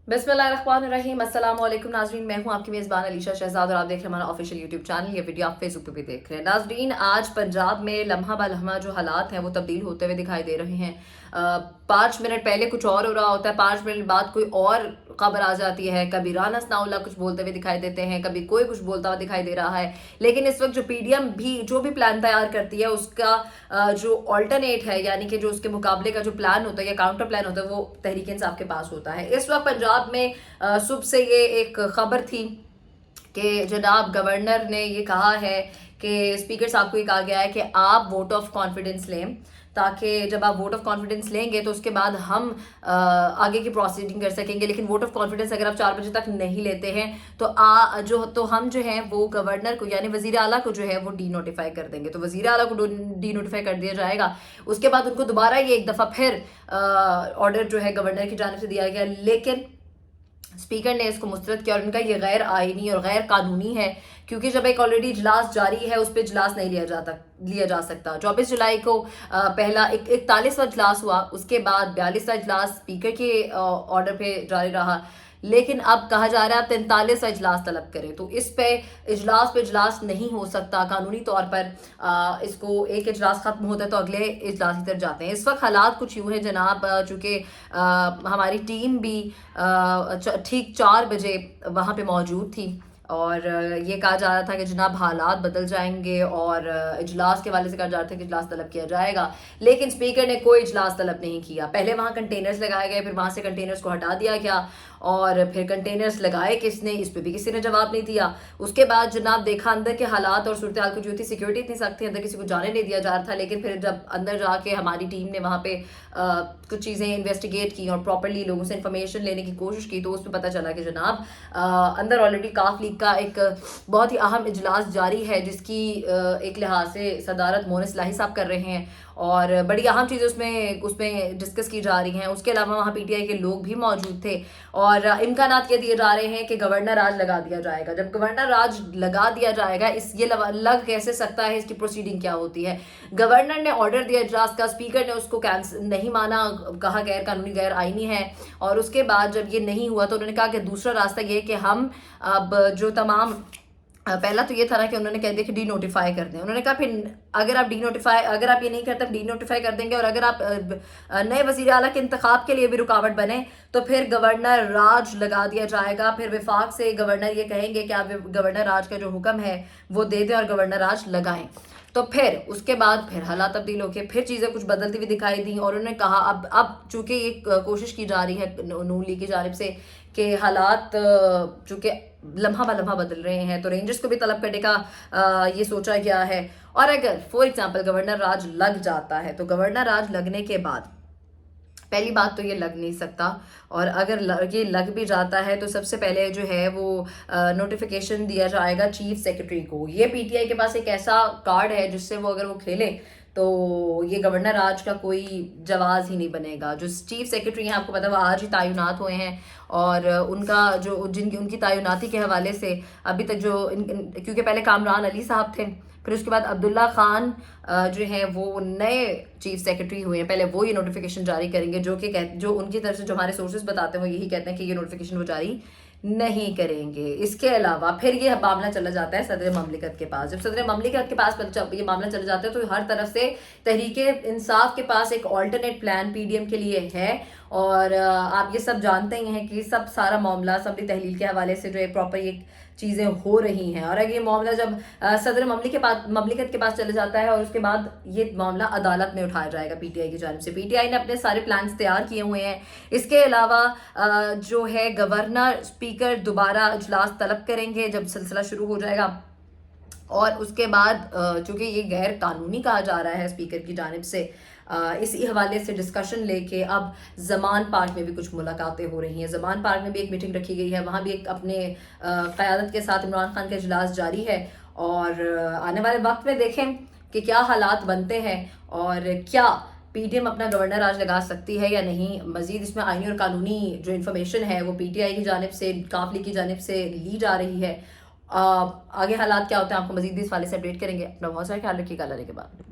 बिस्मिल्लाहिर्रहमानिर्रहीम। अस्सलाम वालेकुम नाजरीन, मैं हूं आपकी मेज़बान अलीशा शहजाद और आप देख रहे हैं हमारा ऑफिशियल यूट्यूब चैनल। ये वीडियो आप फेसबुक पे भी देख रहे हैं। नाजरीन, आज पंजाब में लम्हा ब लम्हा जो हालात हैं वो तब्दील होते हुए दिखाई दे रहे हैं। 5 मिनट पहले कुछ और हो रहा होता है, 5 मिनट बाद कोई और खबर आ जाती है। कभी राना सनाउल्लाह कुछ बोलते हुए दिखाई देते हैं, कभी कोई कुछ बोलता हुआ दिखाई दे रहा है। लेकिन इस वक्त जो पीडीएम भी जो भी प्लान तैयार करती है उसका जो ऑल्टरनेट है, यानी कि जो उसके मुकाबले का जो प्लान होता है या काउंटर प्लान होता है, वो तहरीक इंसाफ के पास होता है। इस वक्त पंजाब में सुबह से ये एक खबर थी कि जनाब गवर्नर ने ये कहा है कि स्पीकर साहब को ये कहा गया है कि आप वोट ऑफ कॉन्फिडेंस लें, ताकि जब आप वोट ऑफ कॉन्फिडेंस लेंगे तो उसके बाद हम आगे की प्रोसीडिंग कर सकेंगे। लेकिन वोट ऑफ कॉन्फिडेंस अगर आप 4 बजे तक नहीं लेते हैं तो हम जो है वो गवर्नर को यानी वजीर आला को जो है वो डी नोटिफाई कर देंगे। तो वजीर आला को डी नोटिफाई कर दिया जाएगा। उसके बाद उनको दोबारा ये एक दफ़ा फिर ऑर्डर जो है गवर्नर की जानिब से दिया गया, लेकिन स्पीकर ने इसको मुस्तरद किया और उनका ये गैर आईनी और गैर कानूनी है, क्योंकि जब एक ऑलरेडी इजलास जारी है उस पर इजलास नहीं लिया जा सकता। 24 जुलाई को पहला 41वां इजलास हुआ, उसके बाद 42वां इजलास स्पीकर के ऑर्डर पे जारी रहा। लेकिन अब कहा जा रहा है आप 43वां इजलास तलब करें, तो इस पे इजलास नहीं हो सकता कानूनी तौर पर। इसको एक इजलास खत्म होता है तो अगले इजलास की तरफ जाते हैं। इस वक्त हालात कुछ यूं है जनाब, चूंकि हमारी टीम भी ठीक 4 बजे वहाँ पे मौजूद थी और ये कहा जा रहा था कि जनाब हालात बदल जाएंगे और इजलास के वाले से कहा जा रहा था कि इजलास तलब किया जाएगा। लेकिन स्पीकर ने कोई इजलास तलब नहीं किया। पहले वहाँ कंटेनर्स लगाए गए, फिर वहाँ से कंटेनर्स को हटा दिया गया और फिर कंटेनर्स लगाए किसने, इस पर भी किसी ने जवाब नहीं दिया। उसके बाद जनाब देखा अंदर के हालात और सूरत हाल को जो थी, सिक्योरिटी इतनी सख्त थी, अंदर किसी को जाने नहीं दिया जा रहा था। लेकिन फिर जब अंदर जाके हमारी टीम ने वहाँ पे कुछ चीज़ें इन्वेस्टिगेट की और प्रॉपरली लोगों से इंफॉर्मेशन लेने की कोशिश की, तो उसमें पता चला कि जनाब अंदर ऑलरेडी काफ लीग का एक बहुत ही अहम इजलास जारी है, जिसकी एक लिहाज से सदारत मोहन इस्लाही साहब कर रहे हैं और बड़ी अहम चीज़ें उसमें डिस्कस की जा रही हैं। उसके अलावा वहाँ पीटीआई के लोग भी मौजूद थे और इम्कानात ये दिए जा रहे हैं कि गवर्नर राज लगा दिया जाएगा। जब गवर्नर राज लगा दिया जाएगा, ये लग कैसे सकता है, इसकी प्रोसीडिंग क्या होती है। गवर्नर ने ऑर्डर दिया इजलास का, स्पीकर ने उसको कैंसिल नहीं माना, कहा गैर कानूनी गैर आईनी है। और उसके बाद जब ये नहीं हुआ तो उन्होंने कहा कि दूसरा रास्ता ये है कि हम अब जो तमाम पहला तो ये था ना कि उन्होंने कह दिया कि डी नोटिफाई कर दें। उन्होंने कहा फिर अगर आप ये नहीं करते डी नोटिफाई कर देंगे और अगर आप नए वजीर आला के इंतखाब के लिए भी रुकावट बने तो फिर गवर्नर राज लगा दिया जाएगा। फिर विफाक से गवर्नर ये कहेंगे कि आप गवर्नर राज का जो हुक्म है वो दे दें और गवर्नर राज लगाएं। तो फिर उसके बाद फिर हालात तब्दील होके फिर चीज़ें कुछ बदलती हुई दिखाई दी और उन्होंने कहा अब चूंकि ये कोशिश की जा रही है नून लीग की जानिब से कि हालात चूंकि लम्हा ब लम्हा बदल रहे हैं, तो रेंजर्स को भी तलब करने का ये सोचा गया है। और अगर फॉर एग्जांपल गवर्नर राज लग जाता है तो गवर्नर राज लगने के बाद पहली बात तो ये लग नहीं सकता, और अगर ये लग भी जाता है तो सबसे पहले जो है वो नोटिफिकेशन दिया जाएगा चीफ सेक्रेटरी को। ये पीटीआई के पास एक ऐसा कार्ड है जिससे वो अगर वो खेले तो ये गवर्नर राज का कोई जवाज ही नहीं बनेगा। जो चीफ सेक्रेटरी हैं आपको पता है वो आज ही तैनात हुए हैं और उनका जो उनकी तैनाती के हवाले से अभी तक क्योंकि पहले कामरान अली साहब थे, फिर उसके बाद अब्दुल्ला खान जो है वो नए चीफ सेक्रेटरी हुए हैं। पहले वो ये नोटिफिकेशन जारी करेंगे, जो उनकी तरफ से जो हमारे सोर्सेज बताते हैं वो यही कहते हैं कि ये नोटिफिकेशन वो जारी नहीं करेंगे। इसके अलावा फिर ये मामला चला जाता है सदर ममलिकत के पास। जब सदर ममलिकत के पास ये मामला चला जाता है तो हर तरफ से तहरीक इंसाफ के पास एक ऑल्टरनेट प्लान पीडीएम के लिए है और आप ये सब जानते ही हैं कि सब सारा मामला सबरी तहलील के हवाले से जो है प्रॉपर ये चीज़ें हो रही हैं। और अगर ये मामला जब सदर ममलिकत के पास चले जाता है और उसके बाद ये मामला अदालत में उठाया जाएगा पीटीआई की जानिब से। पीटीआई ने अपने सारे प्लान्स तैयार किए हुए हैं। इसके अलावा जो है गवर्नर स्पीकर दोबारा इजलास तलब करेंगे जब सिलसिला शुरू हो जाएगा और उसके बाद चूंकि ये गैर कानूनी कहा जा रहा है स्पीकर की जानिब से, इसी हवाले से डिस्कशन लेके अब जमान पार्क में भी कुछ मुलाकातें हो रही हैं। जमान पार्क में भी एक मीटिंग रखी गई है, वहाँ भी एक अपने क़यादत के साथ इमरान खान का इजलास जारी है और आने वाले वक्त में देखें कि क्या हालात बनते हैं और क्या पीडीएम अपना गवर्नर राज लगा सकती है या नहीं। मजीद इसमें आईनी और कानूनी जो इन्फॉर्मेशन है वो पीटीआई की जानिब से काफ लीग की जानिब से ली जा रही है। आगे हालात क्या होते हैं आपको मजीद भी इस वाले से अपडेट करेंगे। अपना बहुत सारा ख्याल रखिएगा। अल्लाह के बाद।